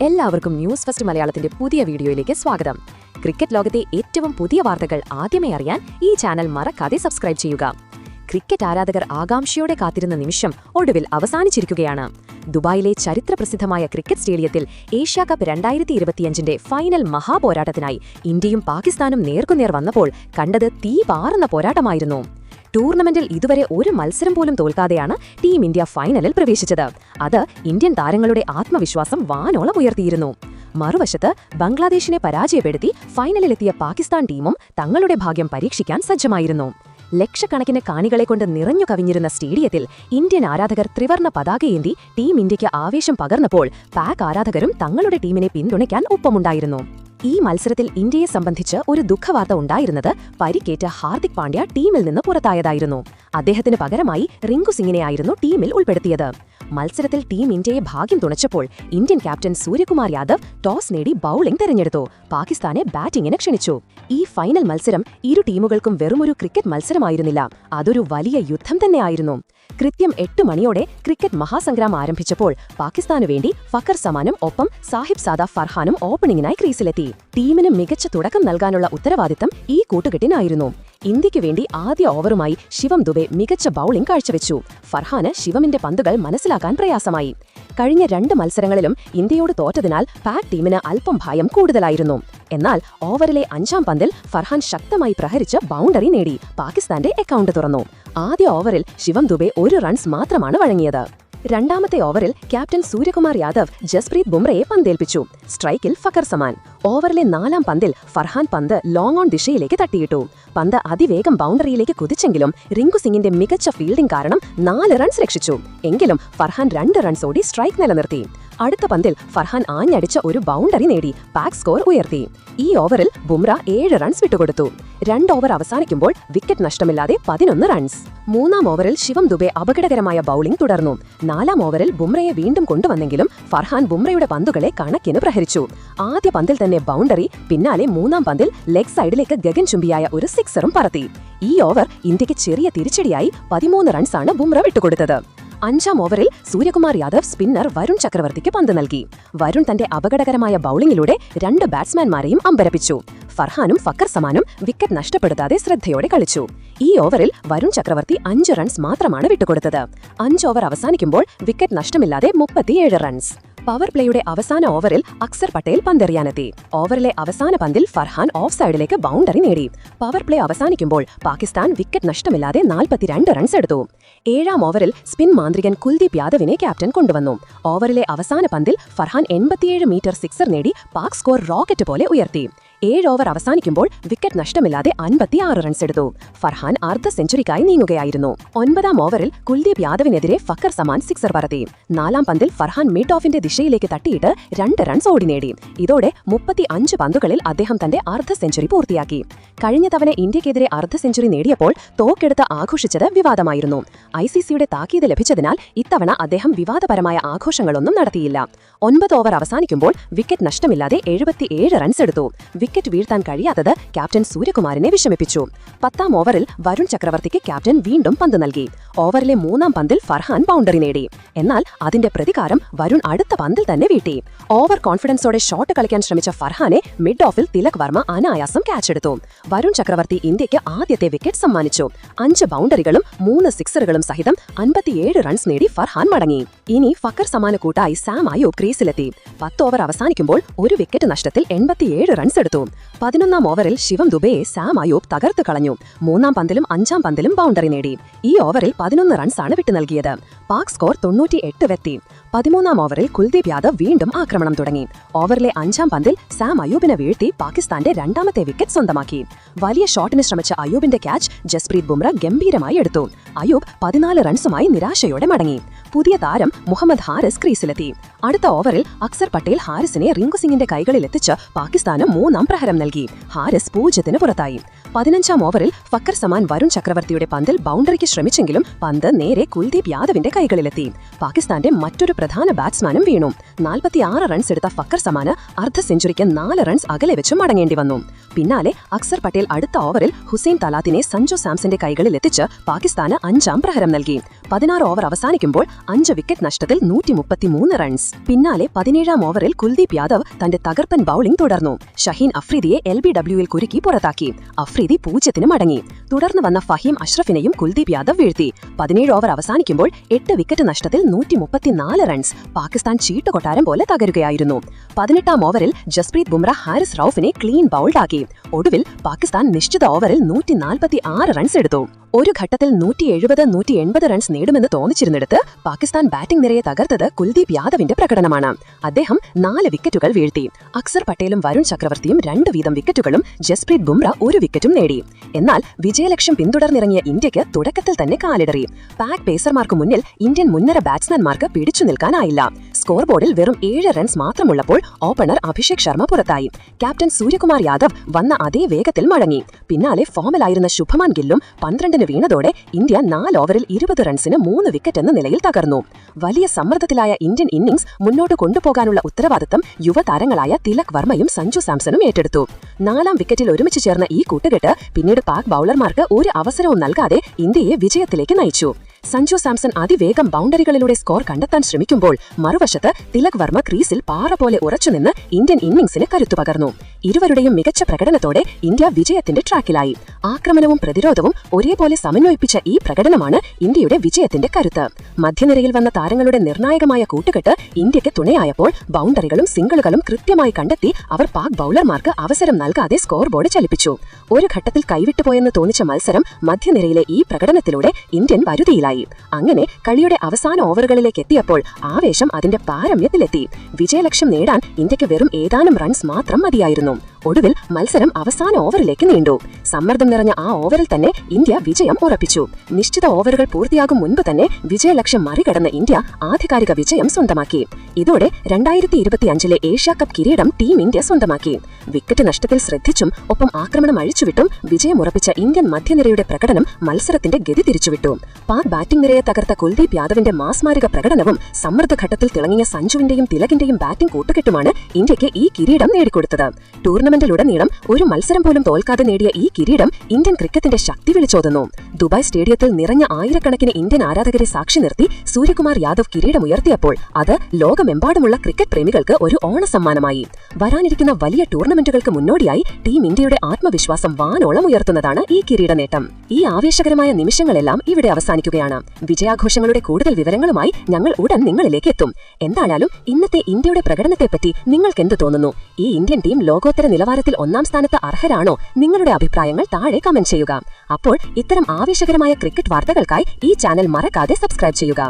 എല്ലാവർക്കും news first മലയാളത്തിന്റെ പുതിയ വീഡിയോയിലേക്ക് സ്വാഗതം. ക്രിക്കറ്റ് ലോകത്തെ ഏറ്റവും പുതിയ വാർത്തകൾ ആദ്യമേ അറിയാൻ ഈ ചാനൽ മറക്കാതെ സബ്സ്ക്രൈബ് ചെയ്യുക. ക്രിക്കറ്റ് ആരാധകർ ആകാംക്ഷയോടെ കാത്തിരുന്ന നിമിഷം ഒടുവിൽ അവസാനിച്ചിരിക്കുകയാണ്. ദുബായിലെ ചരിത്രപ്രസിദ്ധമായ ക്രിക്കറ്റ് സ്റ്റേഡിയത്തിൽ ഏഷ്യാ കപ്പ് 2025 ഫൈനൽ മഹാപോരാട്ടത്തിനായി ഇന്ത്യയും പാകിസ്ഥാനും നേർക്കുനേർ വന്നപ്പോൾ കണ്ടത് തീ പാറുന്ന പോരാട്ടമായിരുന്നു. ടൂർണമെന്റിൽ ഇതുവരെ ഒരു മത്സരം പോലും തോൽക്കാതെയാണ് ടീം ഇന്ത്യ ഫൈനലിൽ പ്രവേശിച്ചത്. അത് ഇന്ത്യൻ താരങ്ങളുടെ ആത്മവിശ്വാസം വാനോളം ഉയർത്തിയിരുന്നു. മറുവശത്ത് ബംഗ്ലാദേശിനെ പരാജയപ്പെടുത്തി ഫൈനലിലെത്തിയ പാകിസ്ഥാൻ ടീമും തങ്ങളുടെ ഭാഗ്യം പരീക്ഷിക്കാൻ സജ്ജമായിരുന്നു. ലക്ഷക്കണക്കിന് കാണികളെ കൊണ്ട് നിറഞ്ഞു കവിഞ്ഞിരുന്ന സ്റ്റേഡിയത്തിൽ ഇന്ത്യൻ ആരാധകർ ത്രിവർണ്ണ പതാകയേന്തി ടീം ഇന്ത്യയ്ക്ക് ആവേശം പകർന്നപ്പോൾ പാക് ആരാധകരും തങ്ങളുടെ ടീമിനെ പിന്തുണയ്ക്കാൻ ഒപ്പമുണ്ടായിരുന്നു. ഈ മത്സരത്തിൽ ഇന്ത്യയെ സംബന്ധിച്ച് ഒരു ദുഃഖവാർത്ത ഉണ്ടായിരുന്നത് പരിക്കേറ്റ ഹാർദിക് പാണ്ഡ്യ ടീമിൽ നിന്ന് പുറത്തായതായിരുന്നു. അദ്ദേഹത്തിന് പകരമായി റിങ്കു സിംഗിനെയായിരുന്നു ടീമിൽ ഉൾപ്പെടുത്തിയത്. മത്സരത്തിൽ ടീം ഇന്ത്യയെ ഭാഗ്യം തുണച്ചപ്പോൾ Indian captain Suryakumar Yadav toss നേടി ബൌളിംഗ് തെരഞ്ഞെടുത്തു. പാകിസ്ഥാനെ ബാറ്റിംഗിന് ക്ഷണിച്ചു. ഈ ഫൈനൽ മത്സരം ഇരു ടീമുകൾക്കും വെറുമൊരു ക്രിക്കറ്റ് മത്സരമായിരുന്നില്ല, അതൊരു വലിയ യുദ്ധം തന്നെയായിരുന്നു. കൃത്യം 8 മണിയോടെ ക്രിക്കറ്റ് മഹാസംഗ്രാം ആരംഭിച്ചപ്പോൾ പാകിസ്ഥാനു വേണ്ടി ഫഖർ സമാനും ഒപ്പം സാഹിബ് സാദ ഫർഹാനും ഓപ്പണിംഗിനായി ക്രീസിലെത്തി. ടീമിന് മികച്ച തുടക്കം നൽകാനുള്ള ഉത്തരവാദിത്തം ഈ കൂട്ടുകെട്ടിനായിരുന്നു. ഇന്ത്യയ്ക്ക് വേണ്ടി ആദ്യ ഓവറുമായി ശിവം ദുബെ മികച്ച ബൌളിംഗ് കാഴ്ചവെച്ചു. ഫർഹാന് ശിവമിന്റെ പന്തുകൾ മനസ്സിലാക്കാൻ പ്രയാസമായി. കഴിഞ്ഞ 2 മത്സരങ്ങളിലും ഇന്ത്യയോട് തോറ്റതിനാൽ പാക് ടീമിന് അല്പം ഭയം കൂടുതലായിരുന്നു. എന്നാൽ ഓവറിലെ 5-ാം പന്തിൽ ഫർഹാൻ ശക്തമായി പ്രഹരിച്ച് ബൗണ്ടറി നേടി പാകിസ്ഥാന്റെ അക്കൗണ്ട് തുറന്നു. ആദ്യ ഓവറിൽ ശിവം ദുബെ 1 റൺസ് മാത്രമാണ് വഴങ്ങിയത്. രണ്ടാമത്തെ ഓവറിൽ ക്യാപ്റ്റൻ സൂര്യകുമാർ യാദവ് ജസ്പ്രീത് ബുംറയെ പന്തേൽപ്പിച്ചു. സ്ട്രൈക്കിൽ ഫഖർ സമാൻ. ഓവറിലെ 4-ാം പന്തിൽ ഫർഹാൻ പന്ത് ലോങ് ഓൺ ദിശയിലേക്ക് തട്ടിയിട്ടു. പന്ത് അതിവേഗം ബൗണ്ടറിയിലേക്ക് കുതിച്ചെങ്കിലും റിങ്കു സിംഗിന്റെ മികച്ച ഫീൽഡിംഗ് കാരണം 4 റൺസ് രക്ഷിച്ചു. എങ്കിലും ഫർഹാൻ 2 റൺസ് ഓടി സ്ട്രൈക്ക് നിലനിർത്തി. അടുത്ത പന്തിൽ ഫർഹാൻ ആഞ്ഞടിച്ച ഒരു ബൗണ്ടറി നേടി പാക് സ്കോർ ഉയർത്തി. ഈ ഓവറിൽ ബുംറ 7 റൺസ് വിട്ടുകൊടുത്തു. 2 ഓവർ അവസാനിക്കുമ്പോൾ വിക്കറ്റ് നഷ്ടമില്ലാതെ 11 റൺസ്. 3-ാം ഓവറിൽ ശിവം ദുബെ അപകടകരമായ ബൌളിംഗ് തുടർന്നു. 4-ാം ഓവറിൽ ബുംറയെ വീണ്ടും കൊണ്ടുവന്നെങ്കിലും ഫർഹാൻ ബുംറയുടെ പന്തുകളെ കണക്കിന് പ്രഹരിച്ചു. ആദ്യ പന്തിൽ തന്നെ ബൗണ്ടറി, പിന്നാലെ 3-ാം പന്തിൽ ലെഗ് സൈഡിലേക്ക് ഗഗൻചുംബിയായ ഒരു സിക്സറും പറത്തി. ഈ ഓവർ ഇന്ത്യക്ക് ചെറിയ തിരിച്ചടിയായി 13 റൺസാണ് ബുംറ വിട്ടുകൊടുത്തത്. 5-ാം ഓവറിൽ സൂര്യകുമാർ യാദവ് സ്പിന്നർ വരുൺ ചക്രവർത്തിക്ക് പന്ത് നൽകി. വരുൺ തന്റെ അപകടകരമായ ബൌളിംഗിലൂടെ 2 ബാറ്റ്സ്മാൻമാരെയും അമ്പരപ്പിച്ചു. ഫർഹാനും ഫഖർ സമാനും വിക്കറ്റ് നഷ്ടപ്പെടുത്താതെ ശ്രദ്ധയോടെ കളിച്ചു. ഈ ഓവറിൽ വരുൺ ചക്രവർത്തി 5 റൺസ് മാത്രമാണ് വിട്ടുകൊടുത്തത്. 5 ഓവർ അവസാനിക്കുമ്പോൾ വിക്കറ്റ് നഷ്ടമില്ലാതെ 37 റൺസ്. പവർ പ്ലേയുടെ അവസാന ഓവറിൽ അക്സർ പട്ടേൽ പന്തെറിയാനെത്തി. ഓവറിലെ അവസാന പന്തിൽ ഫർഹാൻ ഓഫ് സൈഡിലേക്ക് ബൗണ്ടറി നേടി. പവർ പ്ലേ അവസാനിക്കുമ്പോൾ പാകിസ്ഥാൻ വിക്കറ്റ് നഷ്ടമില്ലാതെ 42 റൺസ് എടുത്തു. 7-ാം ഓവറിൽ സ്പിൻ മാന്ത്രികൻ കുൽദീപ് യാദവിനെ ക്യാപ്റ്റൻ കൊണ്ടുവന്നു. ഓവറിലെ അവസാന പന്തിൽ ഫർഹാൻ 87 മീറ്റർ സിക്സർ നേടി പാക് സ്കോർ റോക്കറ്റ് പോലെ ഉയർത്തി. 7 ഓവർ അവസാനിക്കുമ്പോൾ വിക്കറ്റ് നഷ്ടമില്ലാതെ 56 റൺസ് എടുത്തു. ഫർഹാൻ അർദ്ധ സെഞ്ചുറിക്കായി നീങ്ങുകയായിരുന്നു. 9-ാം ഓവറിൽ കുൽദീപ് യാദവിനെതിരെ ഫഖർ സമാൻ സിക്സർ പറത്തി. 4-ാം പന്തിൽ ഫർഹാൻ മിഡ് ഓഫിന്റെ ദിശയിലേക്ക് തട്ടിയിട്ട് 2 റൺസ് ഓടി നേടി. ഇതോടെ 35 പന്തുകളിൽ അദ്ദേഹം തന്റെ അർദ്ധ സെഞ്ചുറി പൂർത്തിയാക്കി. കഴിഞ്ഞ തവണ ഇന്ത്യക്കെതിരെ അർദ്ധ സെഞ്ചുറി നേടിയപ്പോൾ തോക്കെടുത്ത് ആഘോഷിച്ചത് വിവാദമായിരുന്നു. ICCയുടെ താക്കീത് ലഭിച്ചതിനാൽ ഇത്തവണ അദ്ദേഹം വിവാദപരമായ ആഘോഷങ്ങളൊന്നും നടത്തിയില്ല. 9 ഓവർ അവസാനിക്കുമ്പോൾ വിക്കറ്റ് നഷ്ടമില്ലാതെ 77 റൺസ് എടുത്തു. വിക്കറ്റ് വീഴ്ത്താൻ കഴിയാത്തത് ക്യാപ്റ്റൻ സൂര്യകുമാറിനെ വിഷമിപ്പിച്ചു. 10-ാം ഓവറിൽ വരുൺ ചക്രവർത്തിക്ക് ക്യാപ്റ്റൻ വീണ്ടും പന്ത് നൽകി. ഓവറിലെ 3-ാം പന്തിൽ ഫർഹാൻ ബൗണ്ടറി നേടി. എന്നാൽ അതിന്റെ പ്രതികാരം വരുൺ അടുത്ത പന്തിൽ തന്നെ വീട്ടി. ഓവർ കോൺഫിഡൻസോടെ ഷോട്ട് കളിക്കാൻ ശ്രമിച്ച ഫർഹാനെ മിഡ് ഓഫിൽ തിലക് വർമ്മ അനായാസം ക്യാച്ചെടുത്തു. വരുൺ ചക്രവർത്തി ഇന്ത്യയ്ക്ക് ആദ്യത്തെ വിക്കറ്റ് സമ്മാനിച്ചു. 5 ബൗണ്ടറികളും 3 സിക്സറുകളും സഹിതം 57 റൺസ് നേടി ഫർഹാൻ മടങ്ങി. ഇനി ഫഖർ സമാന കൂട്ടായി സാം അയൂബ് ക്രീസിലെത്തി. 10 ഓവർ അവസാനിക്കുമ്പോൾ 1 വിക്കറ്റ് നഷ്ടത്തിൽ 87 റൺസ് എടുത്തു. 11-ാം ഓവറിൽ ശിവം ദുബെയെ സാം അയൂബ് തകർത്ത് കളഞ്ഞു. 3-ാം പന്തിലും 5-ാം പന്തിലും ബൗണ്ടറി നേടി. ഈ ഓവറിൽ 11 റൺസാണ് വിട്ടു നൽകിയത്. പാക് സ്കോർ 98 വെത്തി. 13-ാം ഓവറിൽ കുൽദീപ് യാദവ് വീണ്ടും ആക്രമണം തുടങ്ങി. ഓവറിലെ 5-ാം പന്തിൽ സാം അയൂബിനെ വീഴ്ത്തി പാകിസ്ഥാന്റെ 2ാമത്തെ വിക്കറ്റ് സ്വന്തമാക്കി. വലിയ ഷോട്ടിന് ശ്രമിച്ച അയൂബിന്റെ ക്യാച്ച് ജസ്പ്രീത് ബുംറ ഗംഭീരമായി എടുത്തു. അയൂബ് 14 റൺസുമായി നിരാശയോടെ മടങ്ങി. പുതിയ താരം മുഹമ്മദ് ഹാരിസ് ക്രീസിലെത്തി. അടുത്ത ഓവറിൽ അക്സർ പട്ടേൽ ഹാരിസിനെ റിങ്കു സിംഗിന്റെ കൈകളിലെത്തിച്ച് പാകിസ്ഥാന് 3-ാം പ്രഹരം നൽകി. ഹാരിസ് 0-ന് പുറത്തായി. 15-ാം ഓവറിൽ ഫക്കർ സമാൻ വരുൺ ചക്രവർത്തിയുടെ പന്തിൽ ബൗണ്ടറിക്ക് ശ്രമിച്ചെങ്കിലും പന്ത് നേരെ കുൽദീപ് യാദവിന്റെ കൈകളിലെത്തി. പാകിസ്ഥാന്റെ മറ്റൊരു പ്രധാന ബാറ്റ്സ്മാനും വീണു. 46 റൺസ് എടുത്ത ഫക്കർ സമാന് അർദ്ധ സെഞ്ചുറിക്ക് 4 റൺസ് അകലെ വെച്ച് മടങ്ങേണ്ടി വന്നു. പിന്നാലെ അക്സർ പട്ടേൽ അടുത്ത ഓവറിൽ ഹുസൈൻ തലാത്തിനെ സഞ്ജു സാംസന്റെ കൈകളിലെത്തിച്ച് പാകിസ്ഥാന് 5-ാം പ്രഹരം നൽകി. 16 ഓവർ അവസാനിക്കുമ്പോൾ 5 വിക്കറ്റ് നഷ്ടത്തിൽ 133 റൺസ്. പിന്നാലെ 17-ാം ഓവറിൽ കുൽദീപ് യാദവ് തന്റെ തകർപ്പൻ ബൌളിംഗ് തുടർന്നു. ഷഹീൻ അഫ്രീദിയെ LBWയിൽ കുരുക്കി പുറത്താക്കി. അഫ്രീദി 0-ന് മടങ്ങി. തുടർന്ന് വന്ന ഫഹീം അഷ്റഫിനെയും കുൽദീപ് യാദവ് വീഴ്ത്തി. 17 ഓവർ അവസാനിക്കുമ്പോൾ 8 വിക്കറ്റ് നഷ്ടത്തിൽ 134 റൺസ്. പാകിസ്ഥാൻ ചീട്ടുകൊട്ടാരം പോലെ തകരുകയായിരുന്നു. 18-ാം ഓവറിൽ ജസ്പ്രീത് ബുംറ ഹാരിസ് റൌഫിനെ ക്ലീൻ ബൌൾഡാക്കി. ഒടുവിൽ പാകിസ്ഥാൻ നിശ്ചിത ഓവറിൽ 146 റൺസ് എടുത്തു. ഒരു ഘട്ടത്തിൽ 170-180 റൺസ് നേടുമെന്ന് തോന്നിച്ചിരുന്നിടത്ത് പാകിസ്ഥാൻ ബാറ്റിംഗ് നിരയെ തകർത്തത് കുൽദീപ് യാദവിന്റെ പ്രകടനമാണ്. അദ്ദേഹം 4 വിക്കറ്റുകൾ വീഴ്ത്തി. അക്സർ പട്ടേലും വരുൺ ചക്രവർത്തിയും 2 വീതം വിക്കറ്റുകളും ജസ്പ്രീത് ബുംറ 1 വിക്കറ്റും നേടി. എന്നാൽ വിജയലക്ഷ്യം പിന്തുടർന്നിറങ്ങിയ ഇന്ത്യക്ക് തുടക്കത്തിൽ തന്നെ കാലിടറി. പാക് പേസർമാർക്ക് മുന്നിൽ ഇന്ത്യൻ മുൻനിര ബാറ്റ്സ്മാൻമാർക്ക് പിടിച്ചു നിൽക്കാനായില്ല. സ്കോർ ബോർഡിൽ വെറും 7 റൺസ് മാത്രമുള്ളപ്പോൾ ഓപ്പണർ അഭിഷേക് ശർമ്മ പുറത്തായി. ക്യാപ്റ്റൻ സൂര്യകുമാർ യാദവ് വന്ന അതേ വേഗത്തിൽ മടങ്ങി. പിന്നാലെ ഫോമിലായിരുന്ന ശുഭമാൻ ഗില്ലും 12-ന് വീണതോടെ ഇന്ത്യ 4 ഓവറിൽ 20 റൺസിന് 3 വിക്കറ്റ് എന്ന നിലയിൽ തകർന്നു. വലിയ സമ്മർദ്ദത്തിലായ ഇന്ത്യൻ ഇന്നിംഗ്സ് മുന്നോട്ട് കൊണ്ടുപോകാനുള്ള ഉത്തരവാദിത്തം യുവതാരങ്ങളായ തിലക് വർമ്മയും സഞ്ജു സാംസണും ഏറ്റെടുത്തു. 4-ാം വിക്കറ്റിൽ ഒരുമിച്ച് ചേർന്ന ഈ കൂട്ടുകെട്ട് പിന്നീട് പാക് ബൌളർമാർക്ക് ഒരു അവസരവും നൽകാതെ ഇന്ത്യയെ വിജയത്തിലേക്ക് നയിച്ചു. സഞ്ജു സാംസൺ അതിവേഗം ബൌണ്ടറികളിലൂടെ സ്കോർ കണ്ടെത്താൻ ശ്രമിക്കുമ്പോൾ മറുവശത്ത് തിലക് വർമ്മ ക്രീസിൽ പാറ പോലെ ഉറച്ചുനിന്ന് ഇന്ത്യൻ ഇന്നിംഗ്സിന് കരുത്തു പകർന്നു. ഇരുവരുടെയും മികച്ച പ്രകടനത്തോടെ ഇന്ത്യ വിജയത്തിന്റെ ട്രാക്കിലായി. ആക്രമണവും പ്രതിരോധവും ഒരേപോലെ സമന്വയിപ്പിച്ച ഈ പ്രകടനമാണ് ഇന്ത്യയുടെ വിജയത്തിന്റെ കരുത്ത്. മധ്യനിരയിൽ വന്ന താരങ്ങളുടെ നിർണായകമായ കൂട്ടുകെട്ട് ഇന്ത്യക്ക് തുണയായപ്പോൾ ബൌണ്ടറികളും സിംഗിളുകളും കൃത്യമായി കണ്ടെത്തി അവർ പാക് ബൌളർമാർക്ക് അവസരം നൽകാതെ സ്കോർ ബോർഡ് ചലിപ്പിച്ചു. ഒരു ഘട്ടത്തിൽ കൈവിട്ടുപോയെന്ന് തോന്നിച്ച മത്സരം മധ്യനിരയിലെ ഈ പ്രകടനത്തിലൂടെ ഇന്ത്യൻ വരുതിയിലായി. അങ്ങനെ കളിയുടെ അവസാന ഓവറുകളിലേക്ക് എത്തിയപ്പോൾ ആവേശം അതിന്റെ പാരമ്യത്തിലെത്തി. വിജയലക്ഷ്യം നേടാൻ ഇന്ത്യക്ക് വെറും ഏതാനും റൺസ് മാത്രം മതിയായിരുന്നു. ഒടുവിൽ മത്സരം അവസാന ഓവറിലേക്ക് നീണ്ടു. സമ്മർദ്ദം നിറഞ്ഞ ആ ഓവറിൽ തന്നെ ഇന്ത്യ വിജയം ഉറപ്പിച്ചു. നിശ്ചിത ഓവറുകൾ പൂർത്തിയാകും മുൻപ് തന്നെ വിജയലക്ഷ്യം മറികടന്ന ഇന്ത്യ ആധികാരിക വിജയം സ്വന്തമാക്കി. ഇതോടെ 2025-ലെ ഏഷ്യാ കപ്പ് കിരീടം ടീം ഇന്ത്യ സ്വന്തമാക്കി. വിക്കറ്റ് നഷ്ടത്തിൽ ശ്രദ്ധിച്ചും ഒപ്പം ആക്രമണം അഴിച്ചുവിട്ടും വിജയമുറപ്പിച്ച ഇന്ത്യൻ മധ്യനിരയുടെ പ്രകടനം മത്സരത്തിന്റെ ഗതി തിരിച്ചുവിട്ടു. പാക് ബാറ്റിംഗ് നിരയെ തകർത്ത കുൽദീപ് യാദവിന്റെ മാസ്മാരിക പ്രകടനവും സമ്മർദ്ദഘട്ടത്തിൽ തിളങ്ങിയ സഞ്ജുവിന്റെയും തിലകിന്റെയും ബാറ്റിംഗ് കൂട്ടുകെട്ടുമാണ് ഇന്ത്യക്ക് ഈ കിരീടം നേടിക്കൊടുത്തത്. ടൂർണമെന്റിലുടനീളം ഒരു മത്സരം പോലും തോൽക്കാതെ നേടിയ ഈ കിരീടം ഇന്ത്യൻ ക്രിക്കറ്റിന്റെ ശക്തി വിളിച്ചോതുന്നു. ദുബായ് സ്റ്റേഡിയത്തിൽ നിറഞ്ഞ ആയിരക്കണക്കിന് ഇന്ത്യൻ ആരാധകരെ സാക്ഷി നിർത്തി സൂര്യകുമാർ യാദവ് കിരീടമുയർത്തിയപ്പോൾ അത് ലോകമെമ്പാടുമുള്ള ക്രിക്കറ്റ് പ്രേമികൾക്ക് ഒരു ഓണസമ്മാനമായി. വരാനിരിക്കുന്ന വലിയ ടൂർണമെന്റുകൾക്ക് മുന്നോടിയായി ടീം ഇന്ത്യയുടെ ആത്മവിശ്വാസം വാനോളം ഉയർത്തുന്നതാണ് ഈ കിരീട നേട്ടം. ഈ ആവേശകരമായ നിമിഷങ്ങളെല്ലാം ഇവിടെ അവസാനിക്കുകയാണ്. വിജയാഘോഷങ്ങളുടെ കൂടുതൽ വിവരങ്ങളുമായി ഞങ്ങൾ ഉടൻ നിങ്ങളിലേക്ക് എത്തും. എന്തായാലും ഇന്നത്തെ ഇന്ത്യയുടെ പ്രകടനത്തെപ്പറ്റി നിങ്ങൾക്കെന്ത് തോന്നുന്നു? ഈ ഇന്ത്യൻ ടീം ലോകോത്തര നിലവാരത്തിൽ 1-ാം സ്ഥാനത്ത് അർഹരാണോ? നിങ്ങളുടെ അഭിപ്രായങ്ങൾ താഴെ കമന്റ് ചെയ്യുക. അപ്പോൾ ഇത്തരം ആവേശകരമായ ക്രിക്കറ്റ് വാർത്തകൾക്കായി ഈ ചാനൽ മറക്കാതെ സബ്സ്ക്രൈബ് ചെയ്യുക.